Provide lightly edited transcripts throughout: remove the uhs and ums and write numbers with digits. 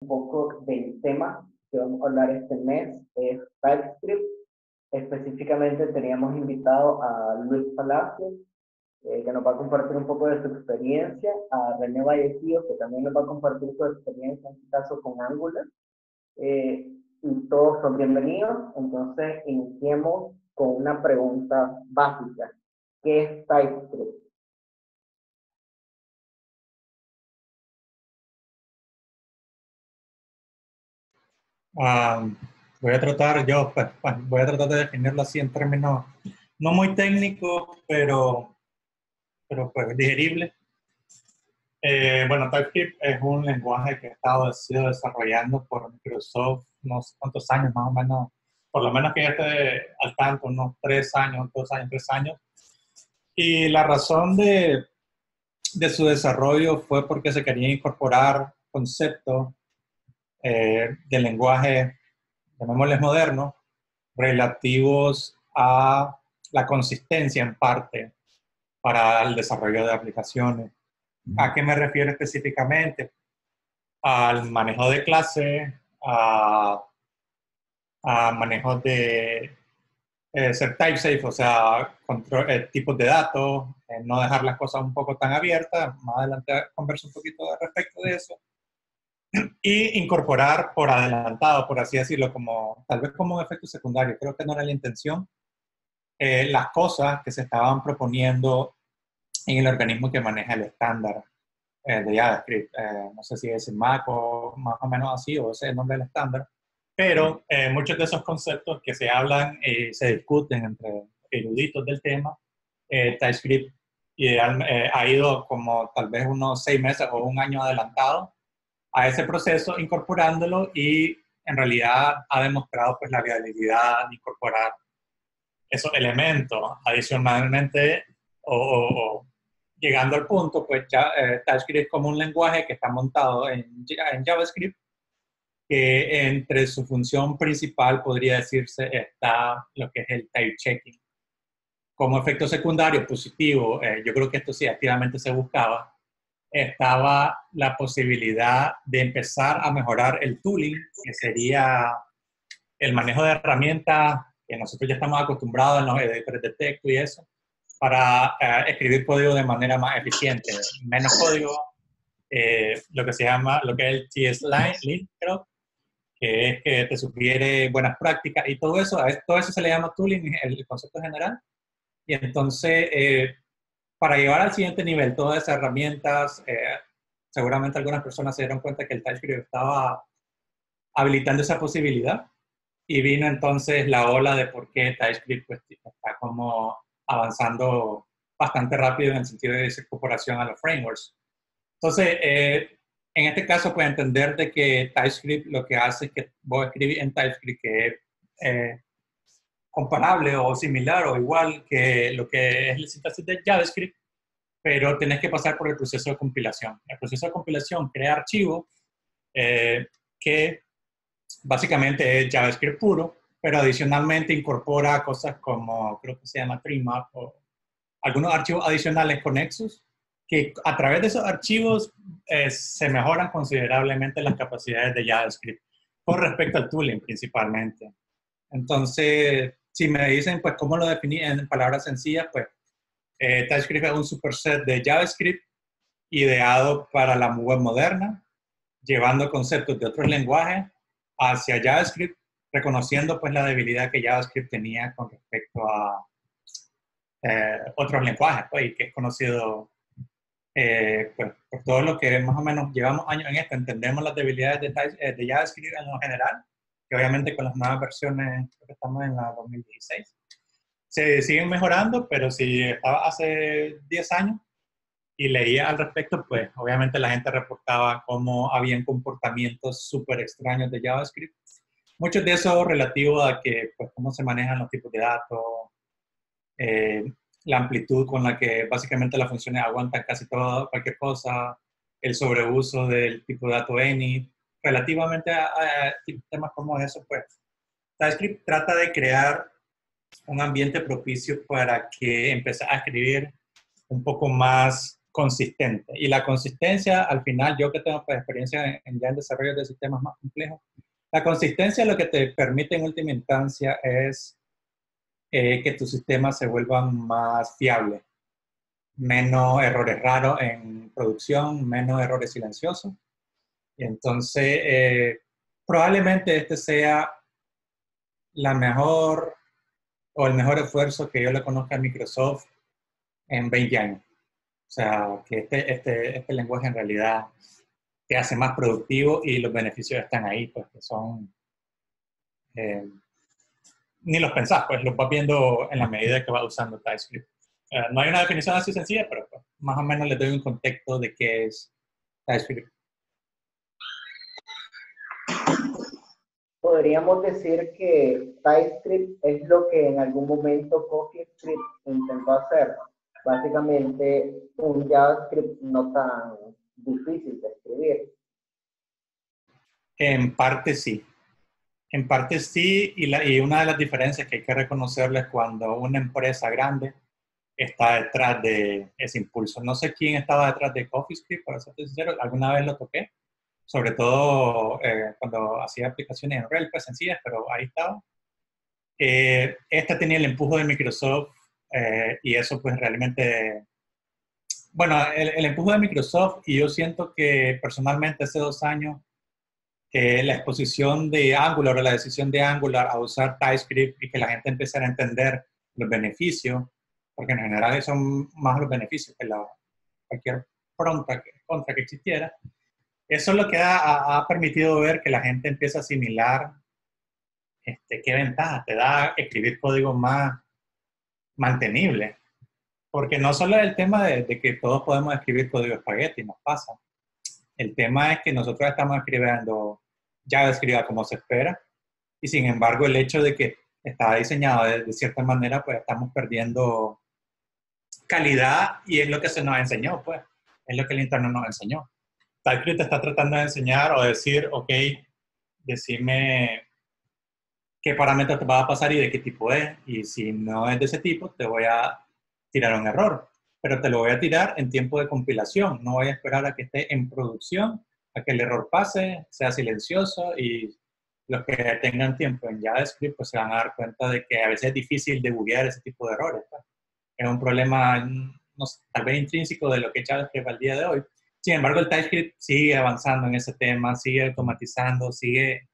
Poco del tema que vamos a hablar este mes es TypeScript. Específicamente teníamos invitado a Luis Palacios, que nos va a compartir un poco de su experiencia, a René Vallecillo, que también nos va a compartir su experiencia, en este caso con Angular. Y todos son bienvenidos. Entonces, iniciemos con una pregunta básica. ¿Qué es TypeScript? Ah, voy a tratar yo, pues, voy a tratar de definirlo así en términos no muy técnicos, pero pues digerible. Bueno, TypeScript es un lenguaje que ha sido desarrollando por Microsoft no sé cuántos años, más o menos, por lo menos que ya esté al tanto, unos 3 años, 2 años, 3 años. Y la razón de su desarrollo fue porque se quería incorporar conceptos de lenguaje, llamémosles modernos, relativos a la consistencia en parte para el desarrollo de aplicaciones. ¿A qué me refiero específicamente? Al manejo de clase, a manejo de ser type safe, o sea, tipos de datos, no dejar las cosas un poco tan abiertas. Más adelante converso un poquito respecto de eso. Y incorporar por adelantado, por así decirlo, como tal vez como un efecto secundario. Creo que no era la intención. Las cosas que se estaban proponiendo en el organismo que maneja el estándar de JavaScript. No sé si es el Mac o más o menos así, o ese es el nombre del estándar. Pero muchos de esos conceptos que se hablan y se discuten entre eruditos del tema, TypeScript ha ido como tal vez unos 6 meses o un año adelantado a ese proceso, incorporándolo, y en realidad ha demostrado pues la viabilidad de incorporar esos elementos. Adicionalmente, o llegando al punto, pues ya TypeScript es como un lenguaje que está montado en JavaScript, que entre su función principal, podría decirse, está lo que es el type checking. Como efecto secundario positivo, yo creo que esto sí activamente se buscaba, estaba la posibilidad de empezar a mejorar el tooling, que sería el manejo de herramientas que nosotros ya estamos acostumbrados en los editores de texto y eso, para escribir código de manera más eficiente. Menos código, lo que se llama, lo que es el TS-Line, creo, que es que te sugiere buenas prácticas y todo eso se le llama tooling, el concepto general. Y entonces, para llevar al siguiente nivel todas esas herramientas, seguramente algunas personas se dieron cuenta que el TypeScript estaba habilitando esa posibilidad, y vino entonces la ola de por qué TypeScript pues, está como avanzando bastante rápido en el sentido de esa incorporación a los frameworks. Entonces, en este caso, puede entender de que TypeScript lo que hace es que vos escribís en TypeScript que es comparable o similar o igual que lo que es la sintaxis de JavaScript, pero tenés que pasar por el proceso de compilación. El proceso de compilación crea archivos que básicamente es JavaScript puro, pero adicionalmente incorpora cosas como, creo que se llama TreeMap, o algunos archivos adicionales conexos, que a través de esos archivos se mejoran considerablemente las capacidades de JavaScript con respecto al tooling principalmente. Entonces, si me dicen, pues, ¿cómo lo definí en palabras sencillas? Pues, TypeScript es un superset de JavaScript ideado para la web moderna, llevando conceptos de otros lenguajes hacia JavaScript, reconociendo pues la debilidad que JavaScript tenía con respecto a otros lenguajes, pues, y que es conocido pues, por todo lo que más o menos llevamos años en esto. Entendemos las debilidades de JavaScript en lo general, que obviamente con las nuevas versiones, creo que estamos en la 2016, se siguen mejorando, pero si estaba hace 10 años y leía al respecto, pues obviamente la gente reportaba cómo habían comportamientos súper extraños de JavaScript. Muchos de eso relativo a que, pues, cómo se manejan los tipos de datos, eh, la amplitud con la que básicamente las funciones aguantan casi todo, cualquier cosa, el sobreuso del tipo de dato any. Relativamente a temas como eso, pues TypeScript trata de crear un ambiente propicio para que empieces a escribir un poco más consistente. Y la consistencia, al final, yo que tengo pues, experiencia en ya el desarrollo de sistemas más complejos, la consistencia lo que te permite en última instancia es que tus sistemas se vuelvan más fiables, menos errores raros en producción, menos errores silenciosos. Y entonces, probablemente este sea la mejor o el mejor esfuerzo que yo le conozca a Microsoft en 20 años. O sea, que este lenguaje en realidad te hace más productivo y los beneficios están ahí, pues que son, eh, ni los pensás, pues los vas viendo en la medida que vas usando TypeScript. No hay una definición así sencilla, pero pues, más o menos les doy un contexto de qué es TypeScript. Podríamos decir que TypeScript es lo que en algún momento CoffeeScript intentó hacer. Básicamente un JavaScript no tan difícil de escribir. En parte sí. En parte sí, y una de las diferencias que hay que reconocerles cuando una empresa grande está detrás de ese impulso. No sé quién estaba detrás de CoffeeScript, para ser sincero, alguna vez lo toqué, sobre todo cuando hacía aplicaciones en Rails, pues sencillas, pero ahí estaba. Esta tenía el empuje de Microsoft y eso pues realmente, bueno, el empuje de Microsoft y yo siento que personalmente hace 2 años la exposición de Angular o la decisión de Angular a usar TypeScript y que la gente empezara a entender los beneficios, porque en general son más los beneficios que cualquier contra que existiera. Eso es lo que ha permitido ver que la gente empieza a asimilar qué ventaja te da escribir código más mantenible. Porque no solo es el tema de que todos podemos escribir código espagueti, nos pasa. El tema es que nosotros estamos escribiendo JavaScript como se espera, y sin embargo el hecho de que está diseñado de cierta manera, pues estamos perdiendo calidad y es lo que se nos enseñó, pues, es lo que el internet nos enseñó. TypeScript está tratando de enseñar o decir, ok, decime qué parámetros te va a pasar y de qué tipo es, y si no es de ese tipo, te voy a tirar un error, pero te lo voy a tirar en tiempo de compilación, no voy a esperar a que esté en producción, a que el error pase, sea silencioso, y los que tengan tiempo en JavaScript pues se van a dar cuenta de que a veces es difícil debuguear ese tipo de errores, pues. Es un problema, no sé, tal vez intrínseco de lo que es JavaScript al día de hoy. Sin embargo, el TypeScript sigue avanzando en ese tema, sigue automatizando, sigue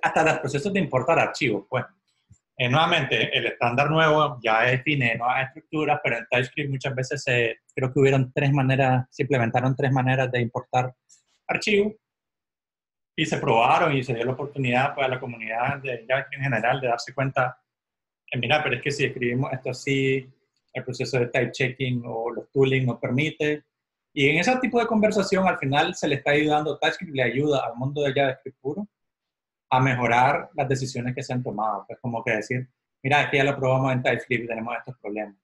hasta los procesos de importar archivos, pues. Nuevamente, el estándar nuevo ya define nuevas estructuras, pero en TypeScript muchas veces creo que hubieron 3 maneras, se implementaron 3 maneras de importar archivos y se probaron y se dio la oportunidad pues, a la comunidad de JavaScript en general de darse cuenta, mira, pero es que si escribimos esto así, el proceso de type checking o los tooling no permite. Y en ese tipo de conversación al final se le está ayudando, TypeScript le ayuda al mundo de JavaScript puro a mejorar las decisiones que se han tomado. Es como que decir, mira, aquí ya lo probamos en TypeScript y tenemos estos problemas.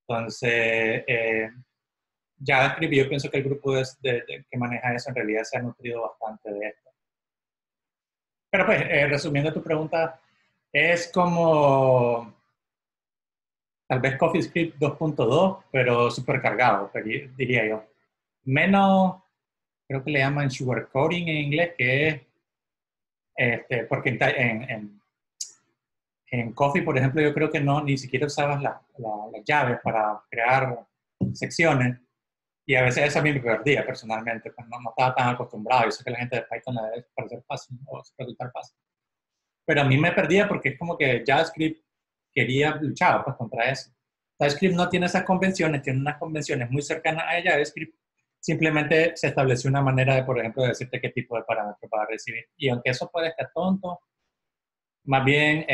Entonces, JavaScript, yo pienso que el grupo que maneja eso en realidad se ha nutrido bastante de esto. Pero pues, resumiendo tu pregunta, es como tal vez CoffeeScript 2.2, pero supercargado, diría yo. Menos, creo que le llaman sugarcoating en inglés, que es, porque en Coffee, por ejemplo, yo creo que ni siquiera usabas las llaves para crear secciones y a veces eso a mí me perdía personalmente, pues no estaba tan acostumbrado. Yo sé que la gente de Python le debe parecer fácil o resultar fácil. Pero a mí me perdía porque es como que JavaScript quería luchar pues, contra eso. TypeScript no tiene esas convenciones, tiene unas convenciones muy cercanas a JavaScript. Simplemente se estableció una manera de, por ejemplo, decirte qué tipo de parámetros va a recibir. Y aunque eso puede estar tonto, más bien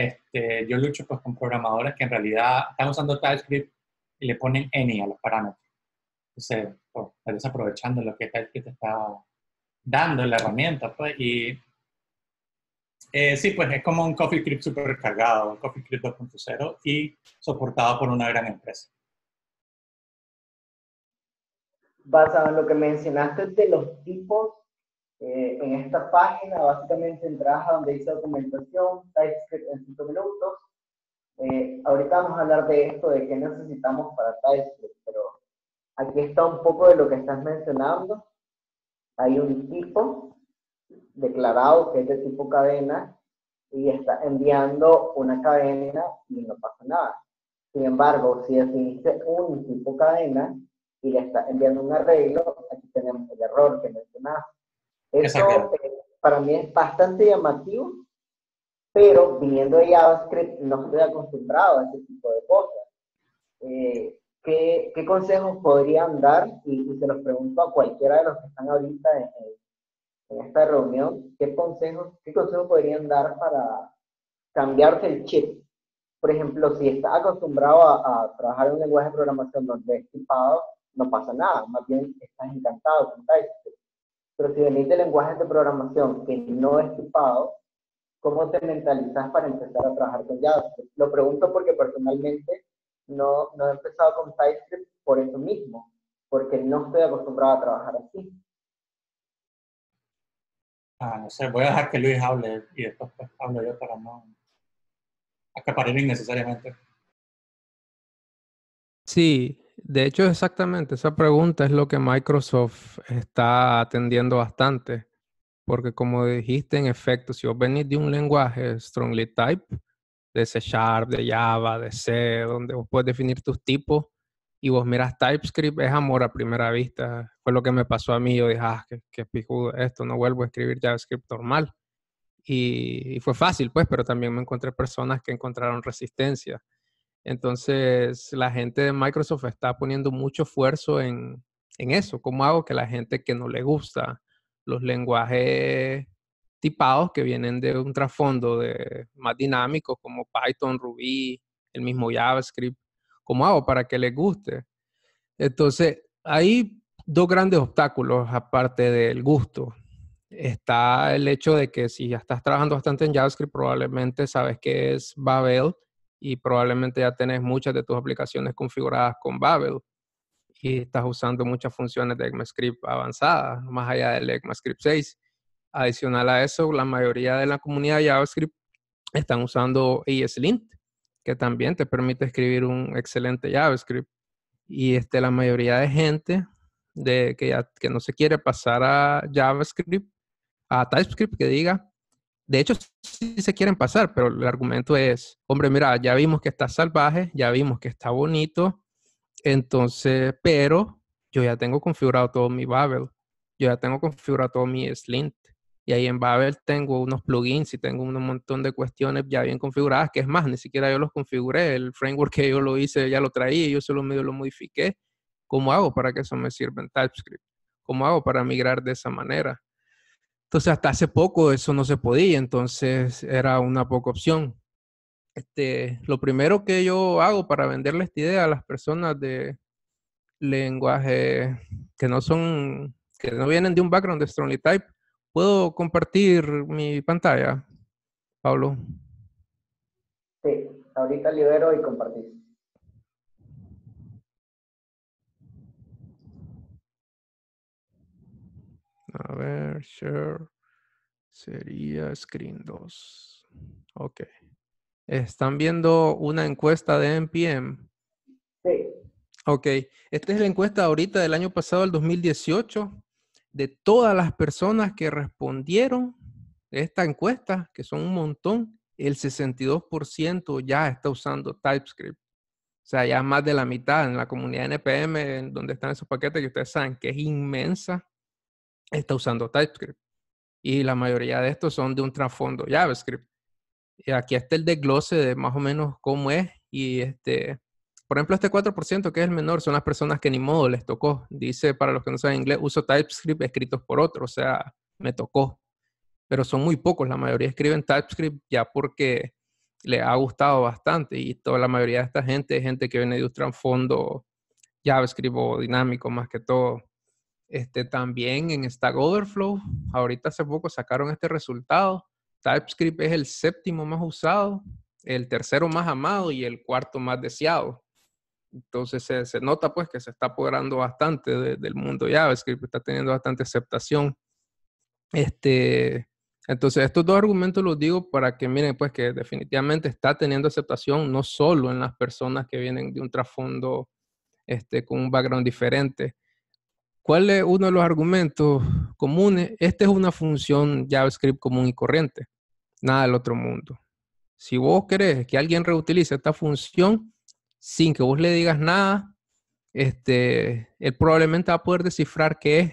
yo lucho pues, con programadores que en realidad están usando TypeScript y le ponen any a los parámetros. Entonces, pues, estás desaprovechando lo que TypeScript está dando en la herramienta. Pues, y sí, pues es como un CoffeeScript supercargado, un CoffeeScript 2.0 y soportado por una gran empresa. Basado en lo que mencionaste de los tipos, en esta página básicamente entras a donde dice documentación, TypeScript en 5 minutos. Ahorita vamos a hablar de esto, de qué necesitamos para TypeScript, pero aquí está un poco de lo que estás mencionando. Hay un tipo declarado que es de tipo cadena y está enviando una cadena y no pasa nada. Sin embargo, si definiste un tipo cadena y le está enviando un arreglo, aquí tenemos el error que mencionaste. Eso Exacto. para mí es bastante llamativo, pero viniendo de JavaScript no estoy acostumbrado a ese tipo de cosas. ¿Qué consejos podrían dar? Y se los pregunto a cualquiera de los que están ahorita en esta reunión, qué consejos podrían dar para cambiarse el chip? Por ejemplo, si estás acostumbrado a trabajar en un lenguaje de programación donde es tipado, no pasa nada, más bien estás encantado con TypeScript. Pero si venís de lenguajes de programación que no es tipado, ¿cómo te mentalizas para empezar a trabajar con JavaScript? Lo pregunto porque personalmente no he empezado con TypeScript por eso mismo, porque no estoy acostumbrado a trabajar así. No sé, voy a dejar que Luis hable y después pues, hablo yo para no acaparar innecesariamente. Sí, de hecho exactamente esa pregunta es lo que Microsoft está atendiendo bastante, porque como dijiste, en efecto, si vos venís de un lenguaje strongly type, de C Sharp, de Java, de C, donde vos puedes definir tus tipos, y vos miras TypeScript, es amor a primera vista. Fue lo que me pasó a mí, yo dije, qué pijudo esto, no vuelvo a escribir JavaScript normal. Y fue fácil, pues, pero también me encontré personas que encontraron resistencia. Entonces, la gente de Microsoft está poniendo mucho esfuerzo en eso. ¿Cómo hago que la gente que no le gusta los lenguajes tipados que vienen de un trasfondo de más dinámico como Python, Ruby, el mismo JavaScript, cómo hago para que les guste? Entonces, hay dos grandes obstáculos aparte del gusto. Está el hecho de que si ya estás trabajando bastante en JavaScript, probablemente sabes que es Babel y probablemente ya tenés muchas de tus aplicaciones configuradas con Babel y estás usando muchas funciones de ECMAScript avanzadas, más allá del ECMAScript 6. Adicional a eso, la mayoría de la comunidad de JavaScript están usando ESLint, que también te permite escribir un excelente JavaScript. Y la mayoría de gente que no se quiere pasar a JavaScript, a TypeScript, que diga, de hecho sí se quieren pasar, pero el argumento es, hombre, mira, ya vimos que está salvaje, ya vimos que está bonito, entonces, pero yo ya tengo configurado todo mi Babel, yo ya tengo configurado todo mi Slint, y ahí en Babel tengo unos plugins y tengo un montón de cuestiones ya bien configuradas, que es más, ni siquiera yo los configuré, el framework que yo lo hice ya lo traía, yo solo medio lo modifiqué. ¿Cómo hago para que eso me sirva en TypeScript? ¿Cómo hago para migrar de esa manera? Entonces, hasta hace poco eso no se podía, entonces era una poca opción. Lo primero que yo hago para venderle esta idea a las personas de lenguaje que no vienen de un background de Strongly Type, ¿puedo compartir mi pantalla, Pablo? Sí, ahorita libero y compartí. A ver, share. Sería screen 2. Ok. ¿Están viendo una encuesta de NPM? Sí. Ok. Esta es la encuesta ahorita del año pasado, el 2018, de todas las personas que respondieron esta encuesta, que son un montón, el 62% ya está usando TypeScript. O sea, ya más de la mitad en la comunidad NPM, en donde están esos paquetes que ustedes saben que es inmensa, está usando TypeScript. Y la mayoría de estos son de un trasfondo JavaScript. Y aquí está el desglose de más o menos cómo es. Y por ejemplo, este 4% que es el menor son las personas que ni modo les tocó. Dice, para los que no saben inglés, uso TypeScript escritos por otro, o sea, me tocó. Pero son muy pocos, la mayoría escriben TypeScript ya porque les ha gustado bastante. Y toda la mayoría de esta gente es gente que viene de un trasfondo JavaScript o dinámico más que todo. También en Stack Overflow, ahorita hace poco sacaron este resultado. TypeScript es el séptimo más usado, el tercero más amado y el cuarto más deseado. Entonces se nota pues que se está apoderando bastante del mundo JavaScript, está teniendo bastante aceptación. Entonces estos dos argumentos los digo para que miren pues que definitivamente está teniendo aceptación no solo en las personas que vienen de un trasfondo con un background diferente. ¿Cuál es uno de los argumentos comunes? Esta es una función JavaScript común y corriente, nada del otro mundo. Si vos querés que alguien reutilice esta función sin que vos le digas nada, él probablemente va a poder descifrar qué es,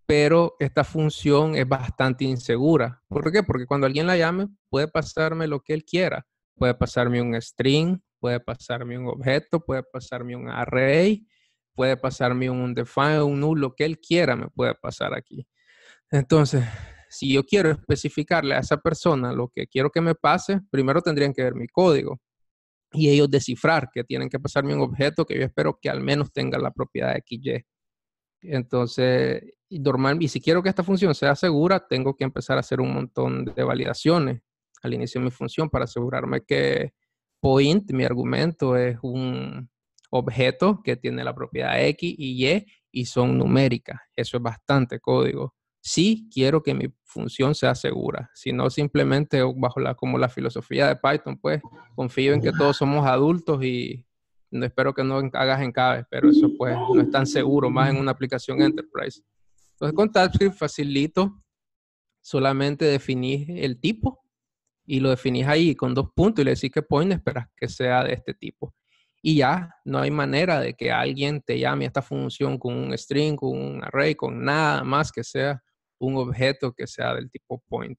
pero esta función es bastante insegura. ¿Por qué? Porque cuando alguien la llame, puede pasarme lo que él quiera. Puede pasarme un string, puede pasarme un objeto, puede pasarme un array, puede pasarme un undefined, un null, lo que él quiera me puede pasar aquí. Entonces, si yo quiero especificarle a esa persona lo que quiero que me pase, primero tendrían que ver mi código y ellos descifrar que tienen que pasarme un objeto que yo espero que al menos tenga la propiedad XY. Entonces, y si quiero que esta función sea segura, tengo que empezar a hacer un montón de validaciones al inicio de mi función para asegurarme que point, mi argumento, es un objeto que tiene la propiedad X y Y son numéricas. Eso es bastante código. Sí quiero que mi función sea segura, si no simplemente como la filosofía de Python, pues confío en que todos somos adultos y no espero que no hagas encabe, pero eso pues no es tan seguro, más en una aplicación enterprise. Entonces con TypeScript facilito, solamente definís el tipo y lo definís ahí con 2 puntos y le decís que point esperas que sea de este tipo. Y ya no hay manera de que alguien te llame a esta función con un string, con un array, con nada más que sea un objeto que sea del tipo point.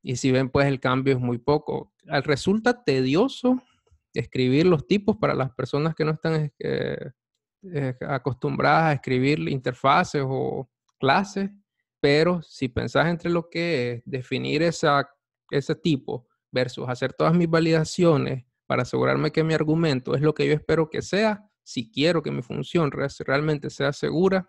Y si ven, pues el cambio es muy poco. Resulta tedioso escribir los tipos para las personas que no están acostumbradas a escribir interfaces o clases, pero si pensás entre lo que es definir ese tipo versus hacer todas mis validaciones para asegurarme que mi argumento es lo que yo espero que sea, si quiero que mi función realmente sea segura,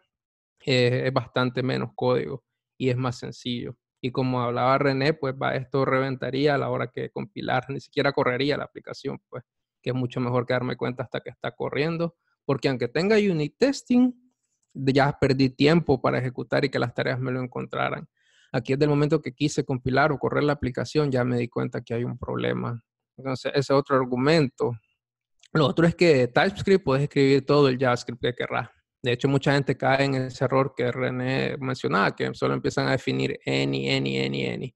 es bastante menos código y es más sencillo. Y como hablaba René, pues esto reventaría a la hora que compilar, ni siquiera correría la aplicación, pues, que es mucho mejor que darme cuenta hasta que está corriendo, porque aunque tenga unit testing, ya perdí tiempo para ejecutar y que las tareas me lo encontraran. Aquí es del momento que quise compilar o correr la aplicación, ya me di cuenta que hay un problema. Entonces, ese es otro argumento. Lo otro es que TypeScript puedes escribir todo el JavaScript que querrás. De hecho, mucha gente cae en ese error que René mencionaba, que solo empiezan a definir any.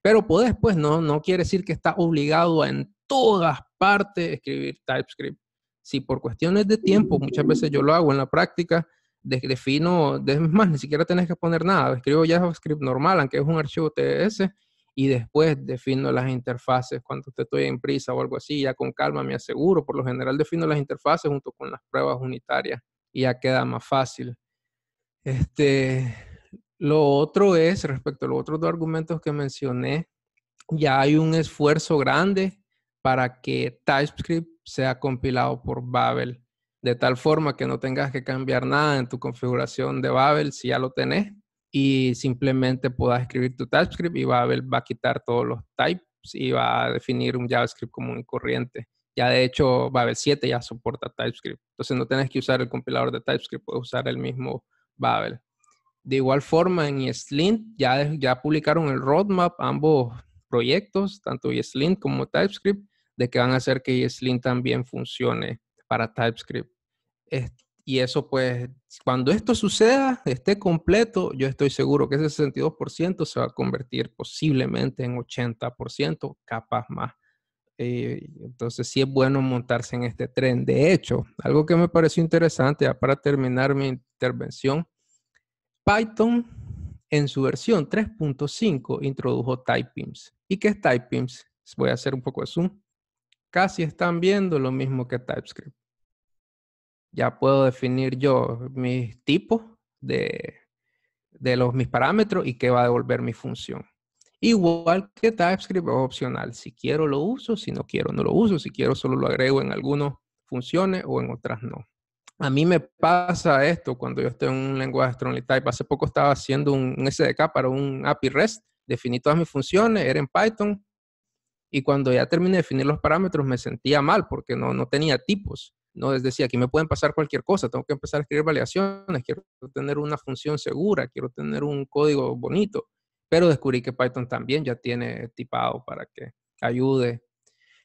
Pero puedes, pues, no quiere decir que está obligado a en todas partes escribir TypeScript. Si por cuestiones de tiempo, muchas veces yo lo hago en la práctica, defino, es más, ni siquiera tenés que poner nada. Escribo JavaScript normal, aunque es un archivo TS, y después defino las interfaces cuando estoy en prisa o algo así, ya con calma me aseguro. Por lo general defino las interfaces junto con las pruebas unitarias y ya queda más fácil. Lo otro es, respecto a los otros 2 argumentos que mencioné, ya hay un esfuerzo grande para que TypeScript sea compilado por Babel, de tal forma que no tengas que cambiar nada en tu configuración de Babel si ya lo tenés, y simplemente puedas escribir tu TypeScript y Babel va a quitar todos los types y va a definir un JavaScript común y corriente. Ya de hecho Babel 7 ya soporta TypeScript, entonces no tenés que usar el compilador de TypeScript, puedes usar el mismo Babel. De igual forma en ESLint ya publicaron el roadmap, ambos proyectos, tanto ESLint como TypeScript, de que van a hacer que ESLint también funcione para TypeScript. Y eso pues, cuando esto suceda, esté completo, yo estoy seguro que ese 62% se va a convertir posiblemente en 80%, capaz más. Entonces sí es bueno montarse en este tren. De hecho, algo que me pareció interesante, ya para terminar mi intervención, Python en su versión 3.5 introdujo typings. ¿Y qué es typings? Voy a hacer un poco de zoom. Casi están viendo lo mismo que TypeScript. Ya puedo definir yo mis tipos de mis parámetros y qué va a devolver mi función. Igual que TypeScript es opcional. Si quiero lo uso, si no quiero no lo uso. Si quiero solo lo agrego en algunas funciones o en otras no. A mí me pasa esto cuando yo estoy en un lenguaje strongly type. Hace poco estaba haciendo un SDK para un API REST. Definí todas mis funciones, era en Python. Y cuando ya terminé de definir los parámetros me sentía mal porque no tenía tipos. No les decía, aquí me pueden pasar cualquier cosa. Tengo que empezar a escribir validaciones. Quiero tener una función segura. Quiero tener un código bonito. Pero descubrí que Python también ya tiene tipado para que ayude.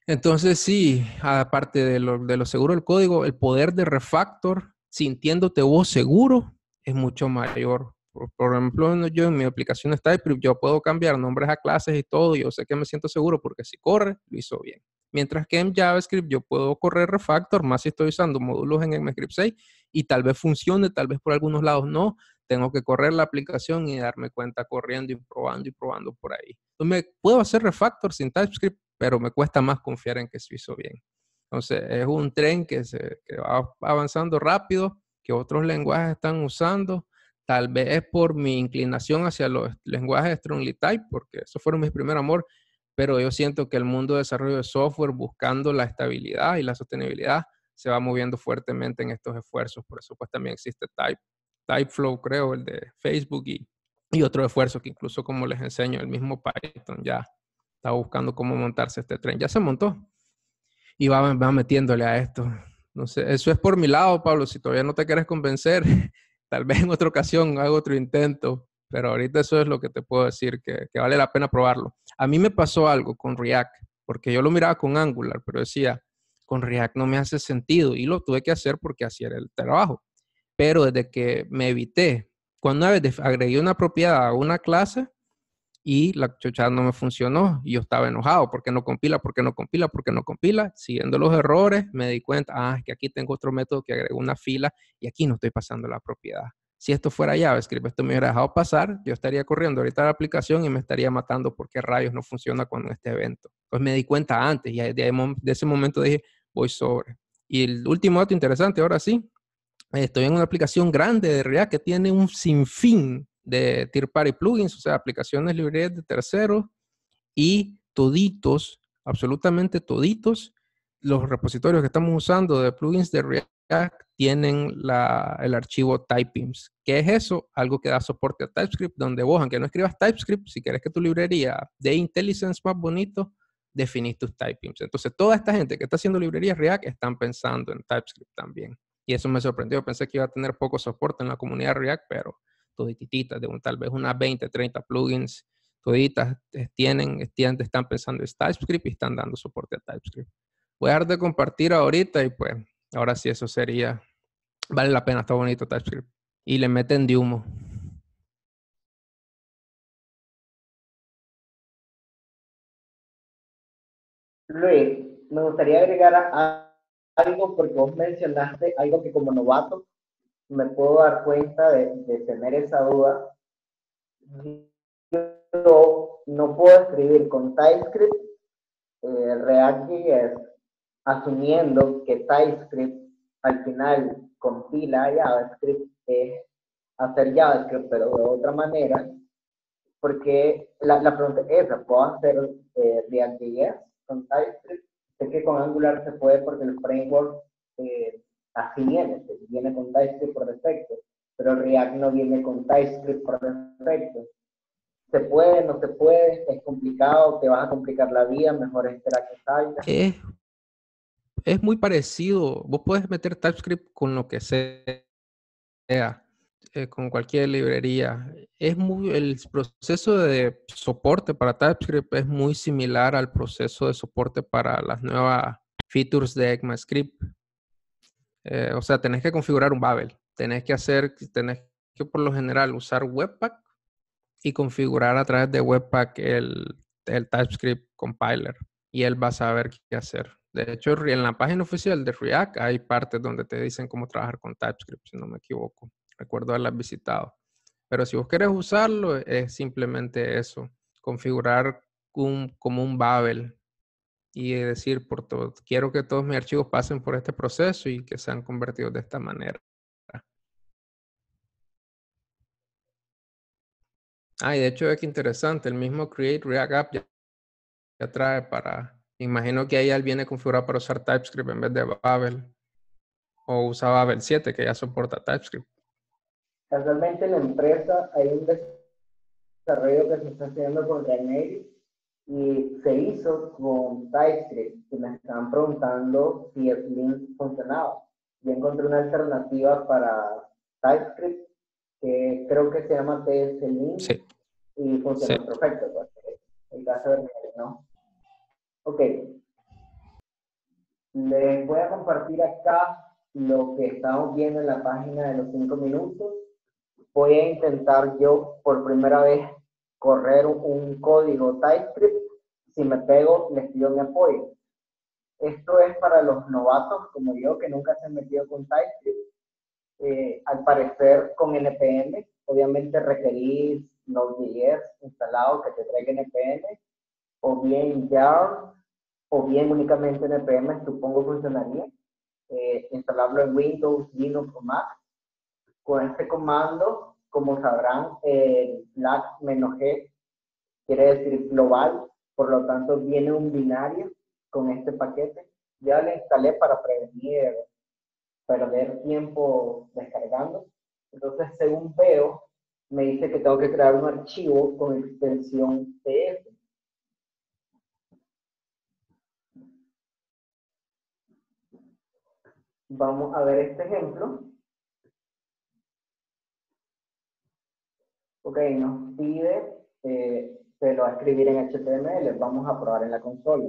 Entonces sí, aparte de lo seguro del código, el poder de refactor sintiéndote vos seguro, es mucho mayor. Por ejemplo, yo en mi aplicación de TypeScript, yo puedo cambiar nombres a clases y todo, y yo sé que me siento seguro porque si corre, lo hizo bien. Mientras que en JavaScript yo puedo correr refactor, más si estoy usando módulos en ECMAScript 6, y tal vez funcione, tal vez por algunos lados no. Tengo que correr la aplicación y darme cuenta corriendo y probando por ahí. Entonces, puedo hacer refactor sin TypeScript, pero me cuesta más confiar en que se hizo bien. Entonces, es un tren que va avanzando rápido, que otros lenguajes están usando. Tal vez es por mi inclinación hacia los lenguajes strongly type, porque esos fueron mis primeros amor, pero yo siento que el mundo de desarrollo de software, buscando la estabilidad y la sostenibilidad, se va moviendo fuertemente en estos esfuerzos. Por eso pues también existe Typeflow, creo, el de Facebook, y otro esfuerzo que incluso, como les enseño, el mismo Python ya está buscando cómo montarse este tren. Ya se montó y va metiéndole a esto. No sé, eso es por mi lado, Pablo. Si todavía no te quieres convencer, tal vez en otra ocasión hago otro intento, pero ahorita eso es lo que te puedo decir, que vale la pena probarlo. A mí me pasó algo con React, porque yo lo miraba con Angular, pero decía, con React no me hace sentido, y lo tuve que hacer porque así era el trabajo. Pero desde que me evité, cuando una vez agregué una propiedad a una clase y la chochada no me funcionó y yo estaba enojado, ¿por qué no compila? ¿Por qué no compila? ¿Por qué no compila? Siguiendo los errores me di cuenta, es que aquí tengo otro método que agrego una fila y aquí no estoy pasando la propiedad. Si esto fuera JavaScript, esto me hubiera dejado pasar, yo estaría corriendo ahorita la aplicación y me estaría matando porque rayos no funciona con este evento. Pues me di cuenta antes y de ese momento dije, voy sobre. Y el último dato interesante, ahora sí, estoy en una aplicación grande de React que tiene un sinfín de third-party plugins, o sea, aplicaciones librerías de terceros, y toditos, absolutamente toditos, los repositorios que estamos usando de plugins de React tienen el archivo typeims. ¿Qué es eso? Algo que da soporte a TypeScript, donde vos, aunque no escribas TypeScript, si quieres que tu librería dé IntelliSense más bonito, definís tus typeims. Entonces, toda esta gente que está haciendo librerías React están pensando en TypeScript también. Y eso me sorprendió. Pensé que iba a tener poco soporte en la comunidad React, pero todititas, tal vez unas 20, 30 plugins, toditas están pensando en TypeScript y están dando soporte a TypeScript. Voy a dejar de compartir ahorita y pues ahora sí eso sería, vale la pena, está bonito TypeScript. Y le meten de humo. Luis, me gustaría agregar algo porque vos mencionaste algo que como novato me puedo dar cuenta de tener esa duda. Yo no puedo escribir con TypeScript React.js asumiendo que TypeScript al final compila JavaScript, es hacer JavaScript pero de otra manera, porque la pregunta es esa, ¿puedo hacer React.js con TypeScript? Sé que con Angular se puede porque el framework así viene con TypeScript por defecto, pero React no viene con TypeScript por defecto. ¿Se puede, no se puede? ¿Es complicado? ¿Te vas a complicar la vida? Mejor esperar que salga. Es muy parecido. Vos puedes meter TypeScript con lo que sea, con cualquier librería. El proceso de soporte para TypeScript es muy similar al proceso de soporte para las nuevas features de ECMAScript. O sea, tenés que configurar un Babel. Tenés que por lo general usar Webpack y configurar a través de Webpack el TypeScript compiler. Y él va a saber qué hacer. De hecho, en la página oficial de React hay partes donde te dicen cómo trabajar con TypeScript, si no me equivoco. Recuerdo haberlas visitado. Pero si vos querés usarlo, es simplemente eso. Configurar como un Babel y decir, quiero que todos mis archivos pasen por este proceso y que sean convertidos de esta manera. Y de hecho es que interesante, el mismo Create React App ya trae imagino que ahí él viene configurado para usar TypeScript en vez de Babel, o usa Babel 7 que ya soporta TypeScript. Casualmente en la empresa hay un desarrollo que se está haciendo con React Native y se hizo con TypeScript y me estaban preguntando si el link funcionaba. Yo encontré una alternativa para TypeScript que creo que se llama TS-Link Sí. y funciona perfecto. Pues, el caso de ¿no? Ok. Les voy a compartir acá lo que estamos viendo en la página de los 5 minutos, voy a intentar yo por primera vez correr un código TypeScript. Si me pego, les pido mi apoyo. Esto es para los novatos como yo que nunca se han metido con TypeScript. Al parecer con NPM, obviamente requerís Node.js instalado que te traiga NPM, o bien Yarn, o bien únicamente NPM, supongo funcionaría. Instalarlo en Windows, Linux o Mac. Con este comando, como sabrán, -g quiere decir global, por lo tanto viene un binario con este paquete. Ya lo instalé para prevenir perder tiempo descargando. Entonces, según veo, me dice que tengo que crear un archivo con extensión TF. Vamos a ver este ejemplo. Ok, nos pide, se lo va a escribir en HTML. Vamos a probar en la consola.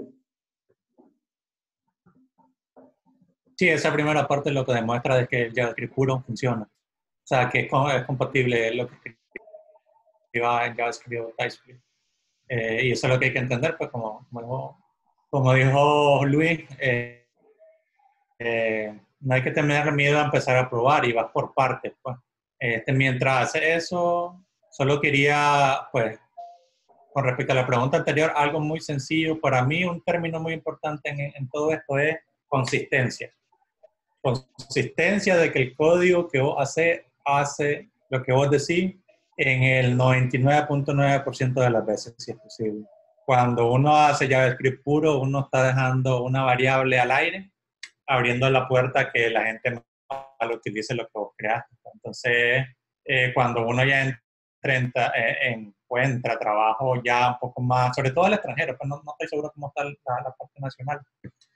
Sí, esa primera parte lo que demuestra es que el JavaScript puro funciona. O sea, que es compatible lo que escriba en JavaScript o TypeScript. Y eso es lo que hay que entender, pues como dijo Luis, no hay que tener miedo a empezar a probar y vas por partes. Pues. Mientras hace eso, solo quería, pues, con respecto a la pregunta anterior, algo muy sencillo. Para mí, un término muy importante en todo esto es consistencia. Consistencia de que el código que vos hace lo que vos decís en el 99.9% de las veces, si es posible. Cuando uno hace JavaScript puro, uno está dejando una variable al aire, abriendo la puerta a que la gente mal utilice lo que vos creaste. Entonces, cuando uno ya encuentra trabajo ya un poco más, sobre todo al extranjero, pues no estoy seguro cómo está la parte nacional,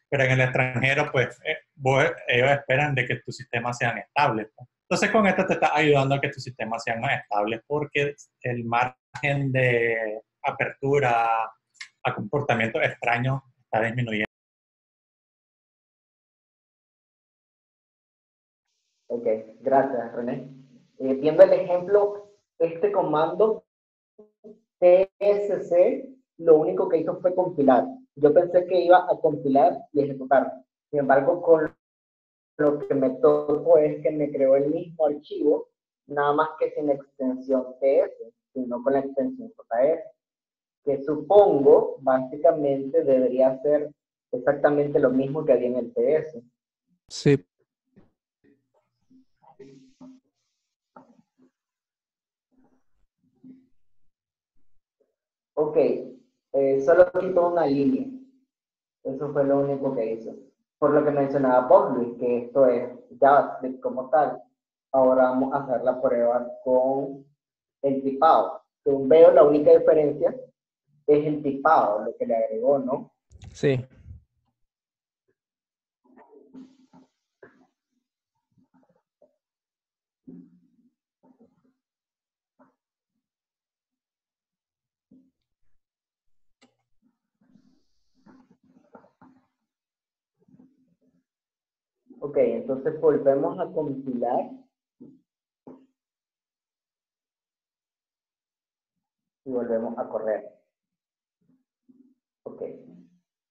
pero en el extranjero, pues, ellos esperan de que tus sistemas sean estables. Pues. Entonces, con esto te está ayudando a que tus sistemas sean más estables porque el margen de apertura a comportamientos extraños está disminuyendo. Ok, gracias, René. Viendo el ejemplo, este comando TSC lo único que hizo fue compilar. Yo pensé que iba a compilar y ejecutar. Sin embargo, con lo que me tocó es que me creó el mismo archivo, nada más que sin extensión TS, sino con la extensión JS, que supongo básicamente debería ser exactamente lo mismo que había en el TS. Sí. Ok, solo quitó una línea. Eso fue lo único que hizo. Por lo que mencionaba vos, Luis, que esto es JavaScript como tal. Ahora vamos a hacer la prueba con el tipado. Según veo, la única diferencia es el tipado, lo que le agregó, ¿no? Sí. Ok, entonces volvemos a compilar. Y volvemos a correr. Ok.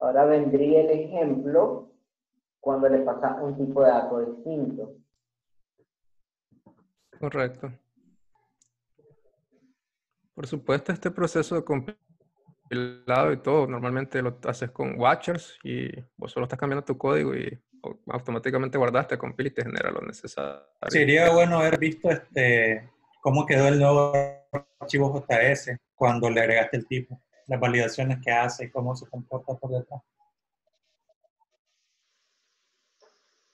Ahora vendría el ejemplo cuando le pasa un tipo de dato distinto. Correcto. Por supuesto, este proceso de compilado y todo, normalmente lo haces con watchers y vos solo estás cambiando tu código y automáticamente guardaste, compila y te genera lo necesario. Sería bueno haber visto cómo quedó el nuevo archivo JS cuando le agregaste el tipo, las validaciones que hace y cómo se comporta por detrás.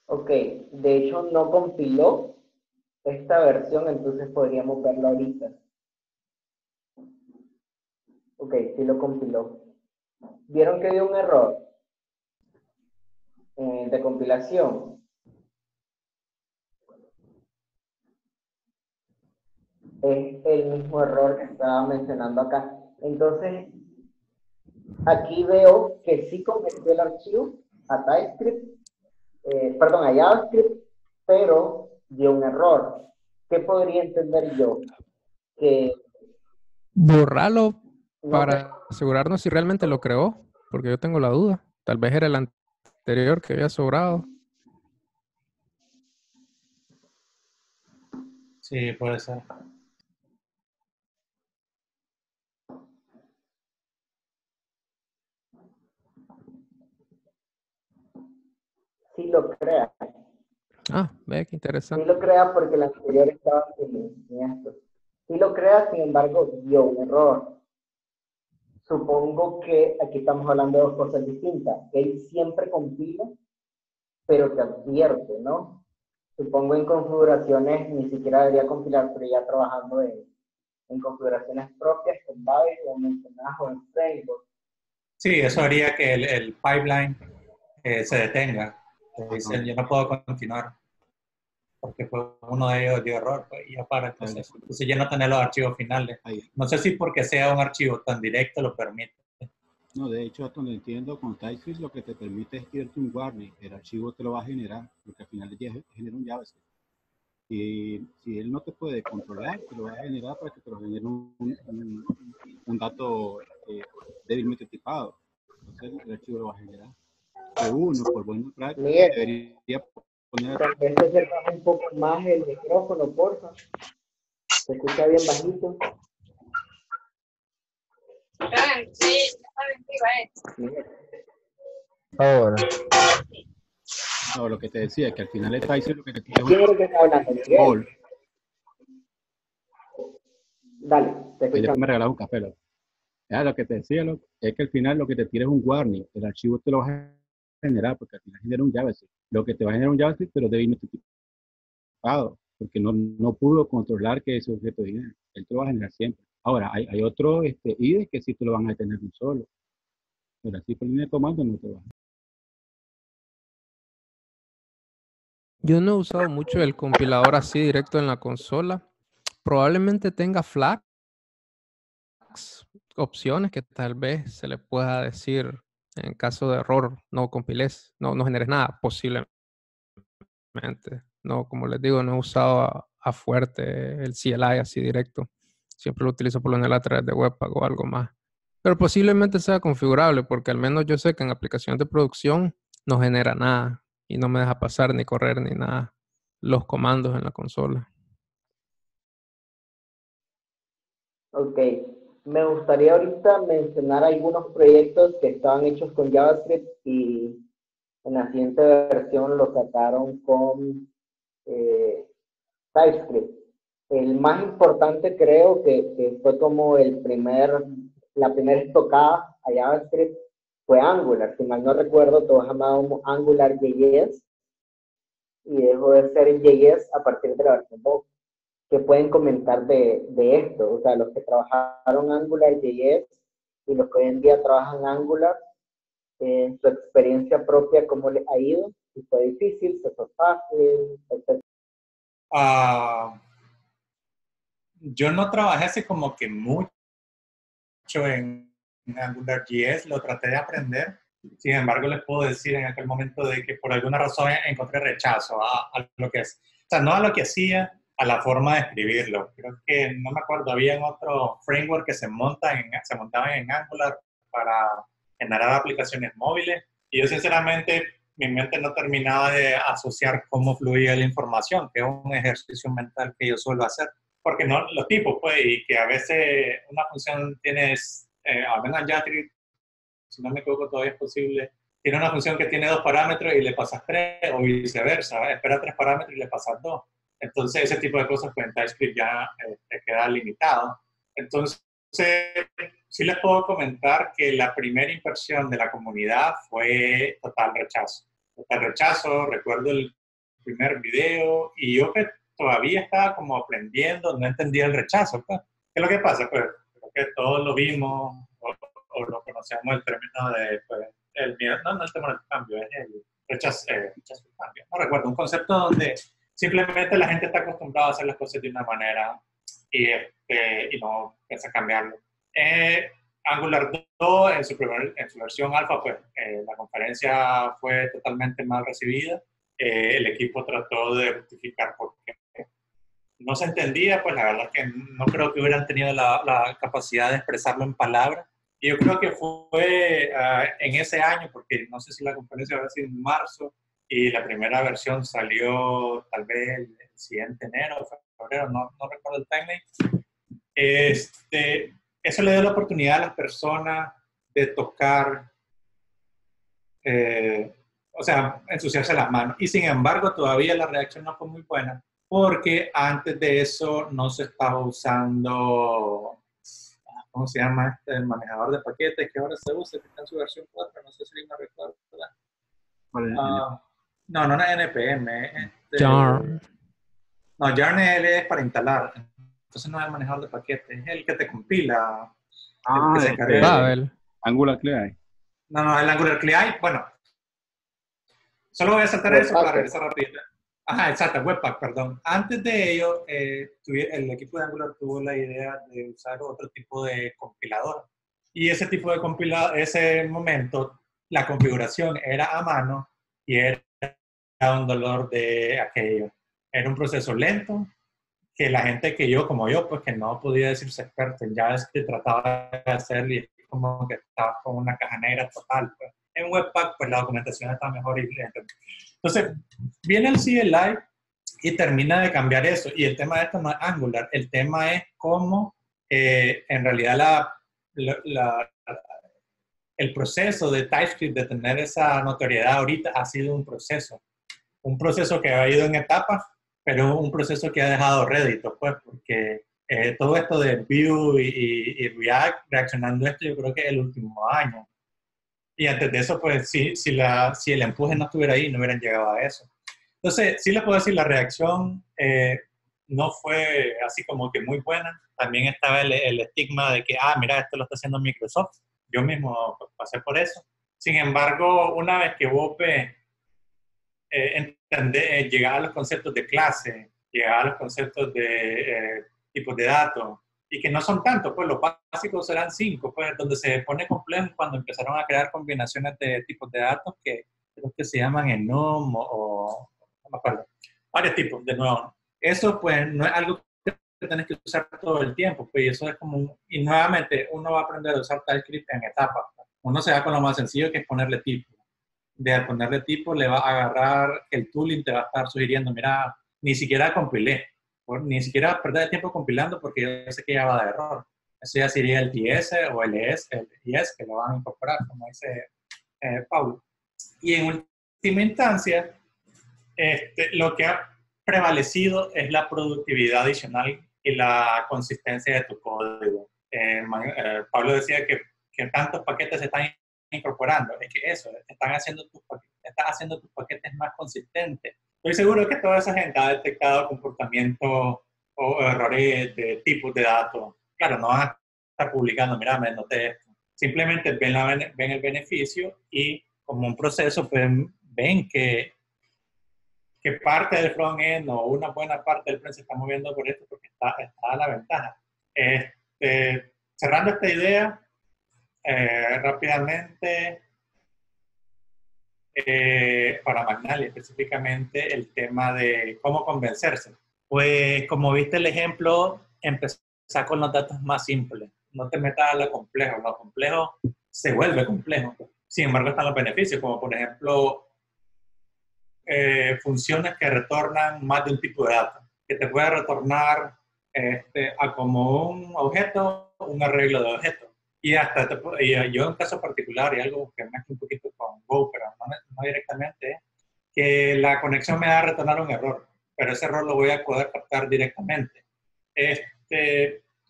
Ok, de hecho no compiló esta versión, entonces podríamos verlo ahorita. Ok, sí lo compiló. ¿Vieron que dio un error de compilación? Es el mismo error que estaba mencionando acá. Entonces, aquí veo que sí convirtió el archivo a TypeScript, perdón, a JavaScript, pero dio un error. ¿Qué podría entender yo? Que Borralo no para asegurarnos si realmente lo creó, porque yo tengo la duda. Tal vez era el anterior que había sobrado. Sí, puede ser. sí lo crea. Ah, ve qué Sí interesante. lo crea porque el anterior estaba sin esto. Sí lo crea, sin embargo, dio un error. Supongo que aquí estamos hablando de dos cosas distintas. Él siempre compila, pero te advierte, ¿no? Supongo en configuraciones ni siquiera debería compilar, pero ya trabajando en configuraciones propias, con Babel o mencionadas o en framework. Sí, eso haría que el pipeline se detenga. Dice, Ajá. yo no puedo continuar porque fue uno de ellos dio error, pues, y ya para el proceso. Entonces ya no tener los archivos finales. Ahí. No sé si porque sea un archivo tan directo lo permite. No, de hecho, hasta donde entiendo, con TypeScript lo que te permite es irte un warning. El archivo te lo va a generar, porque al final genera un JavaScript. Y si él no te puede controlar, te lo va a generar para que te lo genere un dato débilmente tipado. Entonces el archivo lo va a generar. Que uno, por buena práctica, Miguel, debería poner... tal vez te acercas un poco más el micrófono, porfa. Se escucha bien bajito. Miguel. Ahora. No, lo que te decía, que al final el TypeScript lo que te pide es ¿Quién es el que está hablando? un Miguel. call. Dale, te Ahí después escuchamos. me regalas un café, loco. Ya, lo que te decía, loco, es que al final lo que te tira es un warning. El archivo te lo va a generar, porque al final genera un JavaScript. Lo que te va a generar un JavaScript, pero débilmente tipado, porque no pudo controlar que ese objeto viene. Él te lo va a generar siempre. Ahora, hay otros IDE que sí te lo van a detener de un solo. Pero así por línea de comando no te va. Yo no he usado mucho el compilador así directo en la consola. Probablemente tenga flags, opciones que tal vez se le pueda decir en caso de error, no compiles, no generes nada, posiblemente. No, como les digo, no he usado a fuerte el CLI así directo. Siempre lo utilizo por lo general a través de Webpack o algo más. Pero posiblemente sea configurable, porque al menos yo sé que en aplicaciones de producción no genera nada y no me deja pasar ni correr ni nada los comandos en la consola. Ok. Me gustaría ahorita mencionar algunos proyectos que estaban hechos con JavaScript y en la siguiente versión lo sacaron con TypeScript. El más importante creo que fue como la primera estocada a JavaScript fue Angular. Si mal no recuerdo, todos llamábamos AngularJS y dejó de ser JS a partir de la versión 2. ¿Qué pueden comentar de esto? O sea, los que trabajaron AngularJS y los que hoy en día trabajan Angular, en su experiencia propia, ¿cómo les ha ido? Si fue difícil, si fue fácil, etc. Yo no trabajé así como que mucho en AngularJS, lo traté de aprender. Sin embargo, les puedo decir en aquel momento de que por alguna razón encontré rechazo a lo que es. O sea, no a lo que hacía, a la forma de escribirlo. Creo que, no me acuerdo, había otro framework que se montaban en Angular para generar aplicaciones móviles. Y yo, sinceramente, mi mente no terminaba de asociar cómo fluía la información, que es un ejercicio mental que yo suelo hacer. Porque no, los tipos, pues, y que a veces una función tiene, al menos en JavaScript, si no me equivoco todavía es posible, tiene una función que tiene 2 parámetros y le pasas 3 o viceversa, espera 3 parámetros y le pasas 2. Entonces ese tipo de cosas pues en TypeScript ya te queda limitado. Entonces sí les puedo comentar que la primera impresión de la comunidad fue total rechazo. Total rechazo, recuerdo el primer video y yo que todavía estaba como aprendiendo, no entendía el rechazo. Pues. ¿Qué es lo que pasa? Pues creo que todos lo vimos o lo conocemos el término de, pues, el miedo, no el tema del cambio, es el rechazo al cambio. No recuerdo, un concepto donde simplemente la gente está acostumbrada a hacer las cosas de una manera y no piensa cambiarlo. Angular 2 en su versión alfa, pues la conferencia fue totalmente mal recibida. el equipo trató de rectificar por qué no se entendía, pues la verdad es que no creo que hubieran tenido la capacidad de expresarlo en palabras. Y yo creo que fue en ese año, porque no sé si la conferencia va a ser en marzo, y la primera versión salió tal vez el siguiente enero, febrero, no recuerdo el timeline. Eso le dio la oportunidad a las personas de tocar, o sea, ensuciarse las manos. Y sin embargo, todavía la reacción no fue muy buena, porque antes de eso no se estaba usando, ¿cómo se llama el manejador de paquetes que ahora se usa, que está en su versión 4? No sé si me recuerdo. No es NPM. Yarn. No, Yarn es para instalar. Entonces no es el manejador de paquetes, es el que te compila. El que se encarga Babel. Angular CLI. No, el Angular CLI, bueno. Solo voy a saltar eso para regresar rápido. Ajá, exacto, Webpack, perdón. Antes de ello, el equipo de Angular tuvo la idea de usar otro tipo de compilador. Y ese tipo de compilador, ese momento, la configuración era a mano y era un dolor de aquello. Era un proceso lento que la gente como yo, pues que no podía decirse experto en JavaScript, trataba de hacer y como que estaba con una caja negra total. Pues. En Webpack, pues la documentación está mejor y lenta. Entonces, viene el CLI y termina de cambiar eso. Y el tema de esto no es Angular, el tema es cómo en realidad el proceso de TypeScript de tener esa notoriedad ahorita ha sido un proceso que ha ido en etapas, pero un proceso que ha dejado rédito, pues, porque todo esto de Vue y React reaccionando a esto, yo creo que es el último año. Y antes de eso, pues, si el empuje no estuviera ahí, no hubieran llegado a eso. Entonces, sí les puedo decir, la reacción no fue así como que muy buena. También estaba el estigma de que, mira, esto lo está haciendo Microsoft. Yo mismo pasé por eso. Sin embargo, una vez que Bope llegar a los conceptos de clase, llegar a los conceptos de tipos de datos, y que no son tantos, pues los básicos serán 5, pues donde se pone complejo cuando empezaron a crear combinaciones de tipos de datos que creo que se llaman enum o no me acuerdo, varios tipos, de nuevo. Eso pues no es algo que tienes que usar todo el tiempo, pues y eso es como, y nuevamente uno va a aprender a usar TypeScript en etapas. Uno se va con lo más sencillo que es ponerle tipo. De ponerle tipo le va a agarrar el tooling, te va a estar sugiriendo, mira, ni siquiera compilé, ni siquiera perder el tiempo compilando porque yo sé que ya va de error. Eso ya sería el TS o el ES que lo van a incorporar, como dice Paulo. Y en última instancia, lo que ha prevalecido es la productividad adicional y la consistencia de tu código. Pablo decía que tantos paquetes se están incorporando, es que eso, estás haciendo tus paquetes más consistentes. Estoy seguro que toda esa gente ha detectado comportamientos o errores de tipos de datos. Claro, no van a estar publicando, mira, me noté esto. Simplemente ven el beneficio y como un proceso pues, ven que parte del front-end o una buena parte del front se está moviendo por esto porque está a la ventaja. Cerrando esta idea, rápidamente, para Magnalia específicamente, el tema de cómo convencerse. Pues como viste el ejemplo, empezar con los datos más simples. No te metas a lo complejo se vuelve complejo. Sin embargo, están los beneficios, como por ejemplo, funciones que retornan más de un tipo de dato, que te puede retornar a como un objeto, un arreglo de objetos. Y yo en caso particular, y algo que me hace un poquito con Go, pero no directamente, que la conexión me va a retornar un error, pero ese error lo voy a poder captar directamente.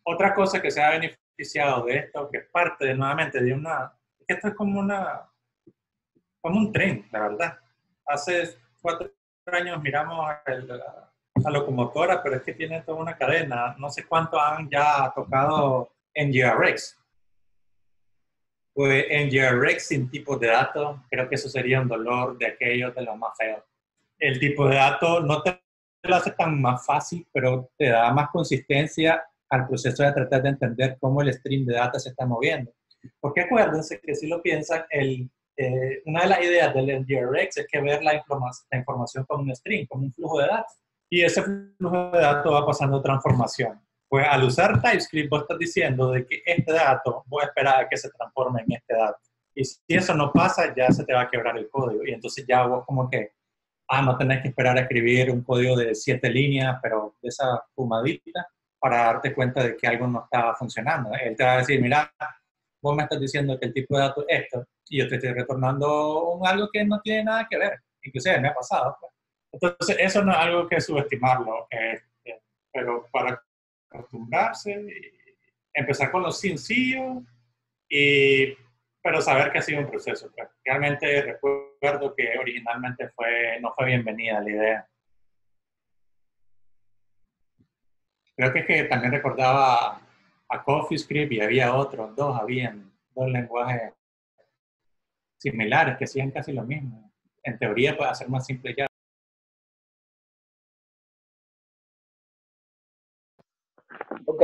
Otra cosa que se ha beneficiado de esto, que es parte nuevamente de esto es como un tren, la verdad. Hace 4 años miramos la locomotora, pero es que tiene toda una cadena. No sé cuántos han ya tocado NGRX. Pues NGRX sin tipos de datos, creo que eso sería un dolor de aquellos de los más feos. El tipo de datos no te lo hace tan más fácil, pero te da más consistencia al proceso de tratar de entender cómo el stream de data se está moviendo. Porque acuérdense que si lo piensan, el una de las ideas del NGRX es que ver la información como un string, como un flujo de datos. Y ese flujo de datos va pasando transformación. Pues al usar TypeScript vos estás diciendo de que este dato voy a esperar a que se transforme en este dato. Y si eso no pasa, ya se te va a quebrar el código. Y entonces ya vos como que, no tenés que esperar a escribir un código de 7 líneas, pero de esa fumadita, para darte cuenta de que algo no estaba funcionando. Él te va a decir, mira, vos me estás diciendo que el tipo de datos es esto, y yo te estoy retornando algo que no tiene nada que ver. Inclusive me ha pasado. Pues. Entonces, eso no es algo que subestimarlo, pero para acostumbrarse, empezar con lo sencillo, pero saber que ha sido un proceso. Pues. Realmente recuerdo que originalmente no fue bienvenida la idea. Creo que también recordaba a CoffeeScript y había habían dos lenguajes similares que hacían casi lo mismo. En teoría puede hacer más simple ya. Ok,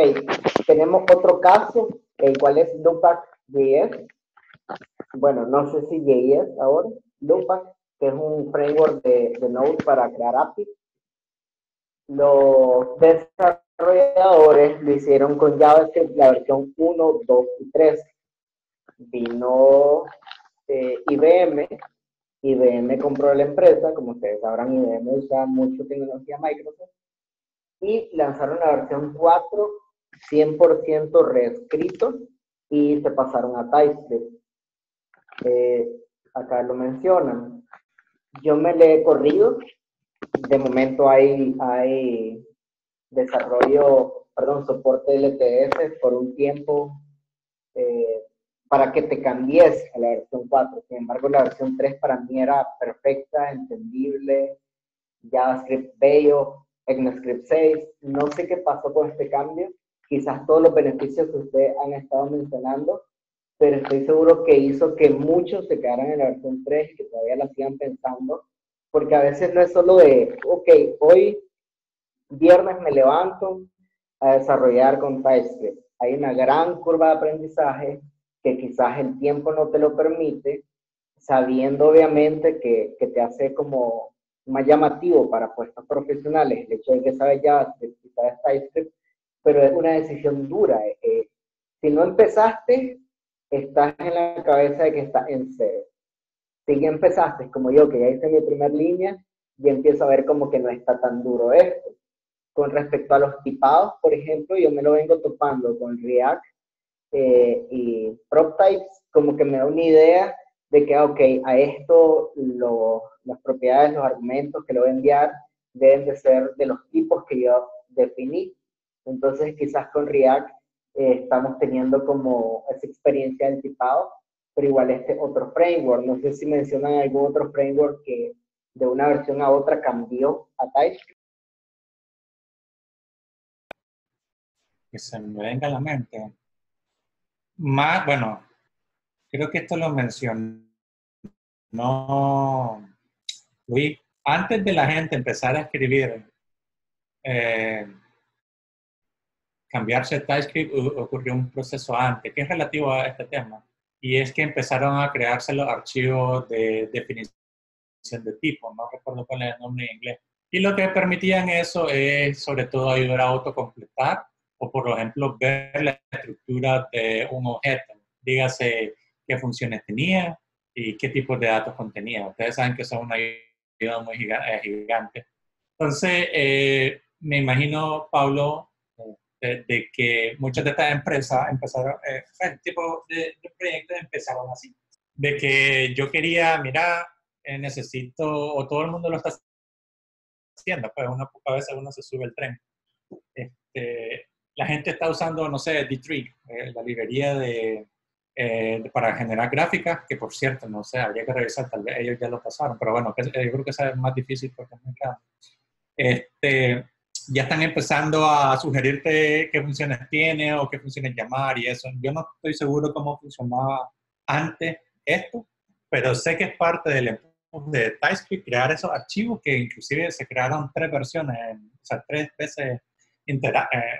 tenemos otro caso, el cual es Loopback.js. Bueno, no sé si JS ahora. Loopback, que es un framework de Node para crear APIs. Los desarrolladores lo hicieron con JavaScript, la versión 1, 2 y 3. Vino IBM compró la empresa, como ustedes sabrán, IBM usa mucho tecnología Microsoft, y lanzaron la versión 4, 100% reescrito, y se pasaron a TypeScript. Acá lo mencionan. Yo me le he corrido. De momento hay soporte LTS por un tiempo para que te cambies a la versión 4. Sin embargo, la versión 3 para mí era perfecta, entendible, JavaScript bello, ECMAScript 6. No sé qué pasó con este cambio. Quizás todos los beneficios que ustedes han estado mencionando, pero estoy seguro que hizo que muchos se quedaran en la versión 3 y que todavía la sigan pensando, porque a veces no es solo de, ok, hoy viernes me levanto a desarrollar con TypeScript. Hay una gran curva de aprendizaje que quizás el tiempo no te lo permite, sabiendo obviamente que te hace como más llamativo para puestos profesionales el hecho de que sabes JavaScript y sabes TypeScript, pero es una decisión dura. Si no empezaste, estás en la cabeza de que estás en cero. Si ya empezaste, como yo, que ya hice mi primer línea, y empiezo a ver como que no está tan duro esto. Con respecto a los tipados, por ejemplo, yo me lo vengo topando con React y PropTypes, como que me da una idea de que, ok, a esto las propiedades, los argumentos que lo voy a enviar deben de ser de los tipos que yo definí. Entonces, quizás con React estamos teniendo como esa experiencia del tipado, pero igual este otro framework. No sé si mencionan algún otro framework que de una versión a otra cambió a TypeScript. Que se me venga a la mente. Bueno, creo que esto lo mencionó Luis. Antes de la gente empezar a escribir, cambiarse a TypeScript, ocurrió un proceso antes, que es relativo a este tema, y es que empezaron a crearse los archivos de definición de tipo, no recuerdo cuál es el nombre en inglés, y lo que permitían eso es sobre todo ayudar a autocompletar, o por ejemplo ver la estructura de un objeto, dígase qué funciones tenía y qué tipos de datos contenía. Ustedes saben que son una ayuda muy gigante. Entonces, me imagino, Pablo, de que muchas de estas empresas empezaron, el tipo de proyectos empezaron así. De que yo quería, mira, necesito, o todo el mundo lo está haciendo, pues a veces uno se sube el tren. La gente está usando, no sé, D3, la librería para generar gráficas, que por cierto, no sé, habría que revisar, tal vez ellos ya lo pasaron, pero bueno, yo creo que esa es más difícil porque es muy grande. Ya están empezando a sugerirte qué funciones tiene o qué funciones llamar y eso. Yo no estoy seguro cómo funcionaba antes esto, pero sé que es parte del empuje de TypeScript crear esos archivos que inclusive se crearon 3 versiones, o sea, 3 veces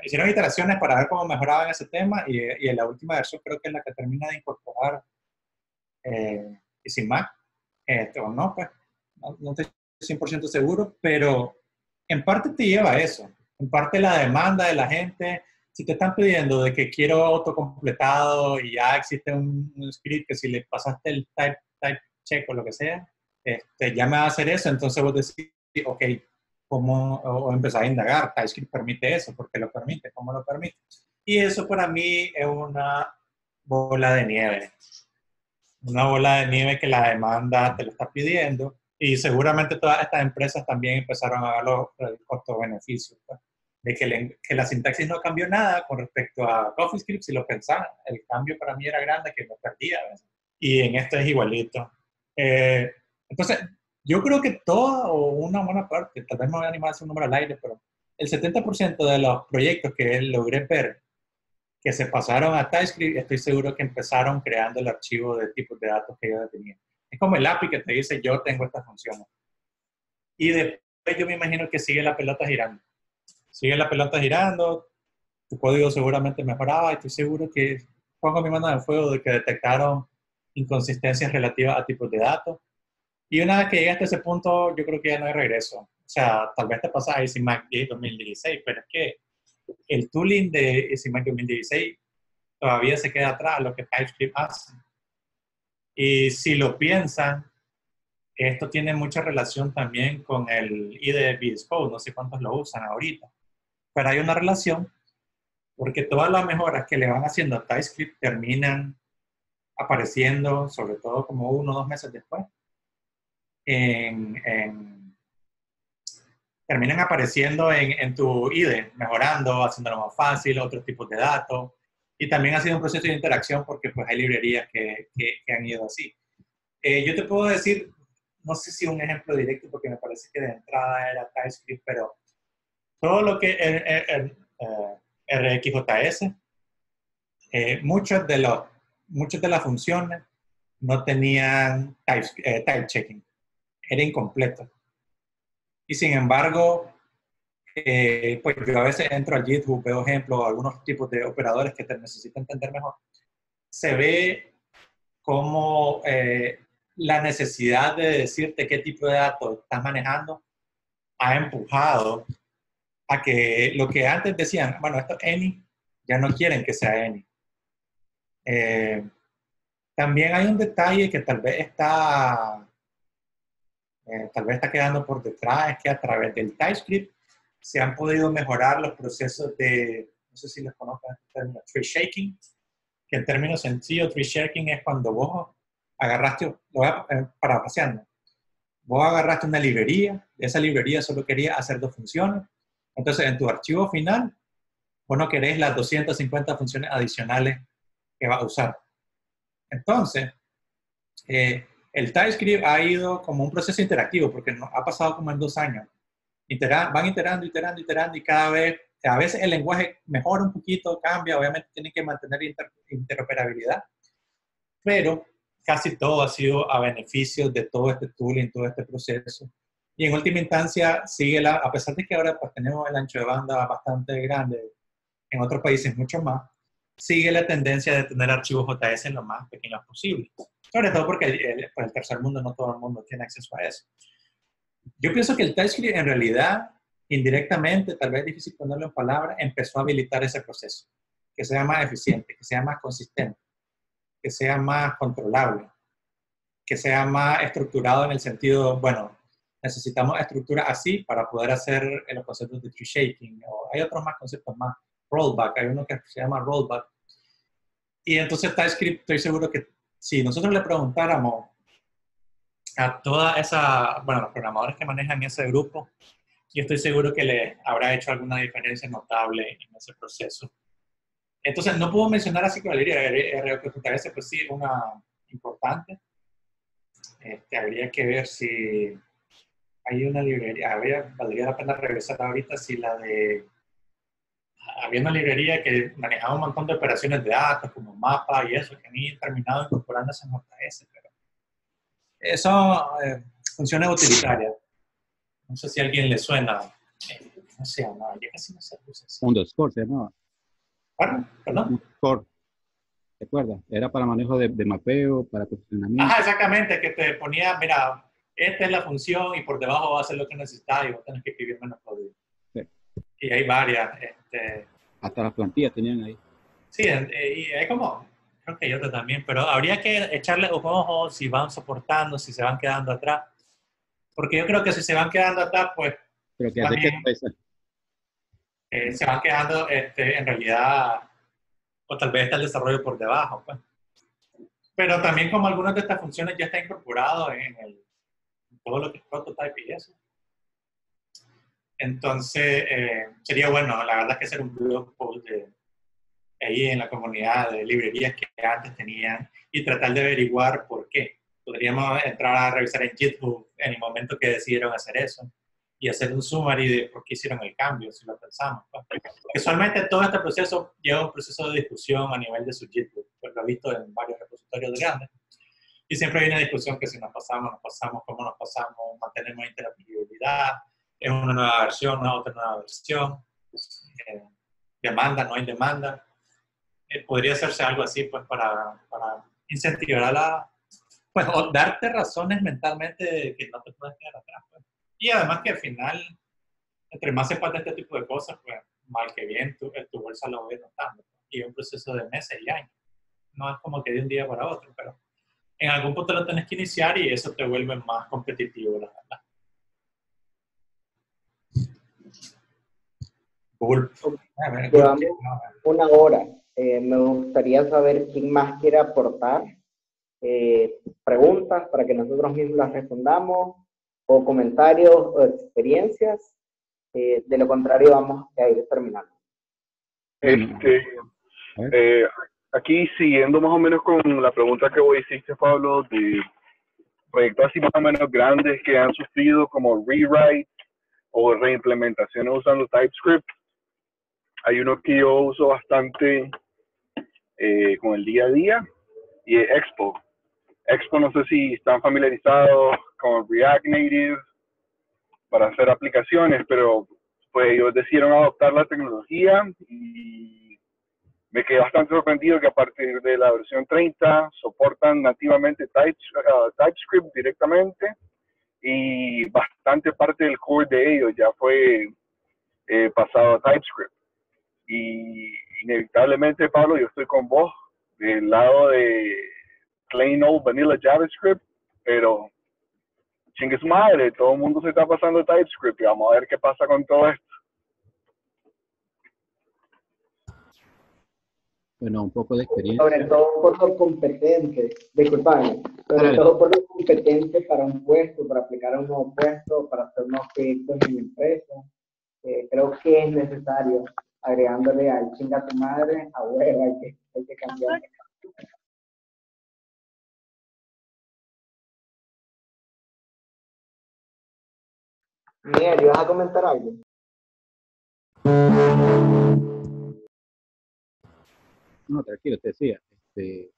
hicieron iteraciones para ver cómo mejoraban ese tema y en la última versión creo que es la que termina de incorporar sin Mac, o no, pues, no estoy 100% seguro, pero en parte te lleva a eso. En parte la demanda de la gente, si te están pidiendo de que quiero autocompletado y ya existe un script que si le pasaste el type check o lo que sea, ya me va a hacer eso, entonces vos decís, ok, ¿cómo? O empezar a indagar, TypeScript permite eso, ¿por qué lo permite? ¿Cómo lo permite? Y eso para mí es una bola de nieve. Una bola de nieve que la demanda te lo está pidiendo y seguramente todas estas empresas también empezaron a ver los costos-beneficios. Pues, de que la sintaxis no cambió nada con respecto a CoffeeScript, si lo pensaban. El cambio para mí era grande, que me perdía. ¿Ves? Y en esto es igualito. Entonces, yo creo que toda o una buena parte, tal vez me voy a animar a hacer un número al aire, pero el 70% de los proyectos que logré ver que se pasaron a TypeScript, estoy seguro que empezaron creando el archivo de tipos de datos que ellos tenían. Es como el API que te dice, yo tengo estas funciones. Y después yo me imagino que sigue la pelota girando. Sigue la pelota girando, tu código seguramente mejoraba, y estoy seguro que pongo mi mano en el fuego de que detectaron inconsistencias relativas a tipos de datos. Y una vez que llegaste a ese punto, yo creo que ya no hay regreso. O sea, tal vez te pasas a EasyMac 10 2016, pero es que el tooling de EasyMac 2016 todavía se queda atrás lo que TypeScript hace. Y si lo piensan, esto tiene mucha relación también con el IDE VS Code, no sé cuántos lo usan ahorita, pero hay una relación porque todas las mejoras que le van haciendo a TypeScript terminan apareciendo, sobre todo como 1 o 2 meses después, terminan apareciendo en tu IDE, mejorando, haciéndolo más fácil, otros tipos de datos. Y también ha sido un proceso de interacción porque pues hay librerías que han ido así. Yo te puedo decir, no sé si un ejemplo directo porque me parece que de entrada era TypeScript, pero todo lo que RxJS, muchas de las funciones no tenían type checking, era incompleto. Y sin embargo, pues yo a veces entro al GitHub, veo ejemplos, algunos tipos de operadores que te necesitan entender mejor. Se ve como la necesidad de decirte qué tipo de datos estás manejando ha empujado a que lo que antes decían, bueno, esto es any, ya no quieren que sea any. También hay un detalle que tal vez está quedando por detrás, es que a través del TypeScript se han podido mejorar los procesos de, no sé si les conozcan el término tree shaking, que en términos sencillos, tree shaking es cuando vos agarraste, lo voy a parafraseando, vos agarraste una librería, de esa librería solo quería hacer 2 funciones, entonces en tu archivo final, vos no querés las 250 funciones adicionales que vas a usar. Entonces, el TypeScript ha ido como un proceso interactivo, porque ha pasado como en 2 años. Van iterando y cada vez, a veces el lenguaje mejora un poquito, cambia, obviamente tienen que mantener interoperabilidad, pero casi todo ha sido a beneficio de todo este tooling, todo este proceso. Y en última instancia, a pesar de que ahora pues, tenemos el ancho de banda bastante grande, en otros países mucho más, sigue la tendencia de tener archivos JS lo más pequeños posible. Sobre todo porque el tercer mundo, no todo el mundo tiene acceso a eso. Yo pienso que el TypeScript en realidad, indirectamente, tal vez es difícil ponerlo en palabras, empezó a habilitar ese proceso. Que sea más eficiente, que sea más consistente, que sea más controlable, que sea más estructurado en el sentido, bueno, necesitamos estructura así para poder hacer los conceptos de tree shaking, o hay otros más conceptos más, rollback, hay uno que se llama rollback. Y entonces TypeScript, estoy seguro que si nosotros le preguntáramos a toda esa, bueno, los programadores que manejan ese grupo, yo estoy seguro que le habrá hecho alguna diferencia notable en ese proceso. Entonces, no puedo mencionar así que la librería RxJS, pues sí, una importante. Habría que ver si hay una librería, valdría la pena revisar ahorita si había una librería que manejaba un montón de operaciones de datos, como mapa y eso, que han terminado incorporándose en JS, pero son funciones utilitarias. No sé si a alguien le suena, no sé, no, ya casi no se usa. Underscore se llamaba. ¿Perdón? Underscore. ¿te acuerdas? Era para manejo de mapeo, para posicionamiento. Ajá, exactamente, que te ponía, mira, esta es la función y por debajo va a ser lo que necesitas y vos tenés que escribir menos código. Sí. Y hay varias. Hasta las plantillas tenían ahí. Sí, y hay como, creo que hay otras también, pero habría que echarle un ojo si van soportando, si se van quedando atrás. Porque yo creo que si se van quedando atrás, pues Pero que hace también se van quedando en realidad, o tal vez está el desarrollo por debajo. Pues. Pero también como algunas de estas funciones ya está incorporado en todo lo que es prototype y eso. Entonces, sería bueno, la verdad, que hacer un blog post ahí en la comunidad de librerías que antes tenían y tratar de averiguar por qué. Podríamos entrar a revisar en GitHub en el momento que decidieron hacer eso y hacer un summary de por qué hicieron el cambio, si lo pensamos. Usualmente todo este proceso lleva un proceso de discusión a nivel de su GitHub, pues lo he visto en varios repositorios grandes. Y siempre hay una discusión que si nos pasamos, cómo nos pasamos, mantenemos interoperabilidad, es una nueva versión, una otra nueva versión, demanda, no hay demanda. Podría hacerse algo así pues para incentivar a la, pues, o darte razones mentalmente de que no te puedes quedar atrás. Pues. Y además que al final, entre más sepas de este tipo de cosas, pues mal que bien, tu bolsa lo va notando. Pues. Y es un proceso de meses y años. No es como que de un día para otro, pero en algún punto lo tenés que iniciar y eso te vuelve más competitivo, la verdad. Cool. Llevamos una hora. Me gustaría saber quién más quiere aportar preguntas para que nosotros mismos las respondamos, o comentarios o experiencias. De lo contrario, vamos a ir terminando. Aquí siguiendo más o menos con la pregunta que vos hiciste, Pablo, de proyectos así más o menos grandes que han sufrido como rewrite o reimplementaciones usando TypeScript. Hay uno que yo uso bastante con el día a día y es Expo. Expo, no sé si están familiarizados con React Native para hacer aplicaciones, pero pues ellos decidieron adoptar la tecnología y me quedé bastante sorprendido que a partir de la versión 30 soportan nativamente TypeScript directamente y bastante parte del core de ellos ya fue pasado a TypeScript. Y inevitablemente, Pablo, yo estoy con vos del lado de plain old vanilla JavaScript, pero chingue su madre, todo el mundo se está pasando TypeScript y vamos a ver qué pasa con todo esto. Bueno, un poco de experiencia. Sobre todo por lo competente, disculpame, sobre todo por lo competente para un puesto, para aplicar a un nuevo puesto, para hacer unos proyectos en la empresa. Creo que es necesario, agregándole al chinga tu madre, a huevo, hay que cambiar. Miguel, ¿ibas a comentar algo? No, tranquilo, te decía. De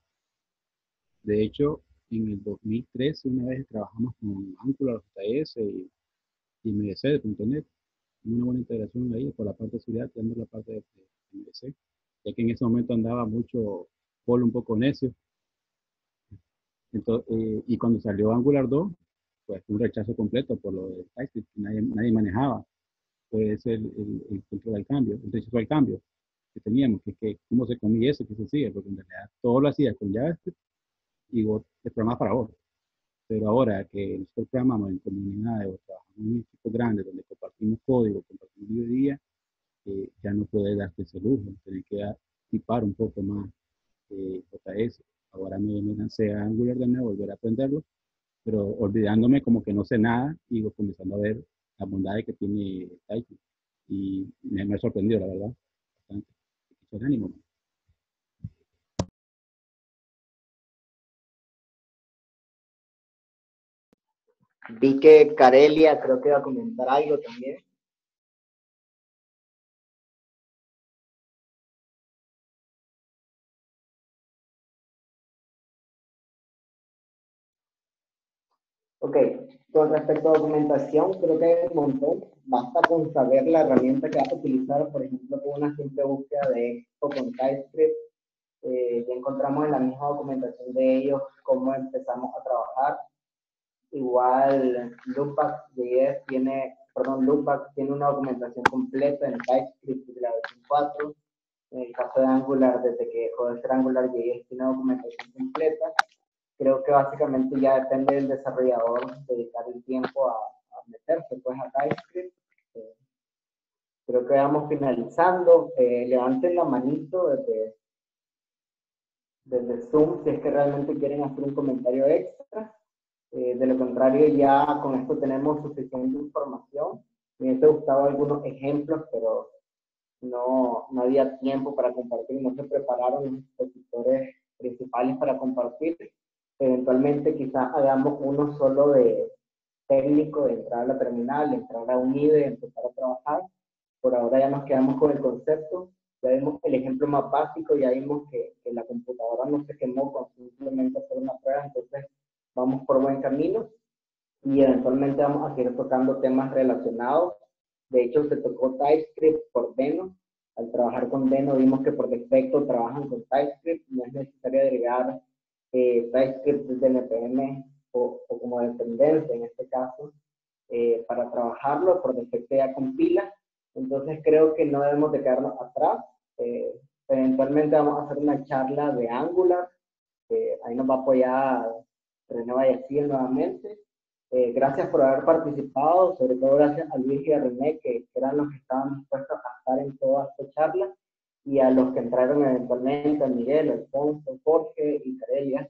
hecho, en el 2013 una vez trabajamos con AngularJS y MVC.net. Una buena integración ahí por la parte de seguridad, dando la parte de MVC, ya que en ese momento andaba mucho Polo un poco necio. Entonces, y cuando salió Angular 2, pues un rechazo completo por lo de TypeScript, que nadie manejaba. Pues el control al cambio, el rechazo al cambio que teníamos, que cómo se comía eso, que se hacía, porque en realidad todo lo hacía con JavaScript y vos te programas para vos. Pero ahora que nosotros programamos en comunidades o trabajamos en equipos grandes donde compartimos código, compartimos día a día, ya no puede darte ese lujo, tener que tipar un poco más JS. Ahora me lancé a Angular de nuevo, volver a aprenderlo, pero olvidándome como que no sé nada y comenzando a ver las bondades que tiene TypeScript. Y me ha sorprendido, la verdad, bastante. Mucho ánimo. Vi que Carelia creo que iba a comentar algo también. Ok, con respecto a documentación, creo que hay un montón. Basta con saber la herramienta que vas a utilizar, por ejemplo, con una simple búsqueda de Expo con TypeScript, Ya encontramos en la misma documentación de ellos cómo empezamos a trabajar. Igual Loopback tiene una documentación completa en TypeScript de la versión 4. En el caso de Angular, desde que dejó de ser AngularJS, tiene una documentación completa. Creo que básicamente ya depende del desarrollador dedicar el tiempo a meterse pues a TypeScript. Creo que vamos finalizando. Levanten la manito desde Zoom si es que realmente quieren hacer un comentario extra. De lo contrario, ya con esto tenemos suficiente información. Me hubiese gustado algunos ejemplos, pero no había tiempo para compartir, no se prepararon los expositores principales para compartir. Eventualmente quizás hagamos uno solo de técnico, de entrar a la terminal, de entrar a un IDE, empezar a trabajar. Por ahora ya nos quedamos con el concepto, ya vimos el ejemplo más básico, ya vimos que la computadora no se quemó con simplemente hacer una prueba, entonces vamos por buen camino y eventualmente vamos a seguir tocando temas relacionados. De hecho, se tocó TypeScript por Deno. Al trabajar con Deno vimos que por defecto trabajan con TypeScript, no es necesario agregar TypeScript desde NPM o como dependencia en este caso para trabajarlo, por defecto ya compila. Entonces creo que no debemos de quedarnos atrás. Eventualmente vamos a hacer una charla de Angular, ahí nos va a apoyar René Vallacil nuevamente. Gracias por haber participado, sobre todo gracias a Luis y a René, que eran los que estaban dispuestos a estar en toda esta charla, y a los que entraron eventualmente, a Miguel, Alfonso, Jorge y Carelia.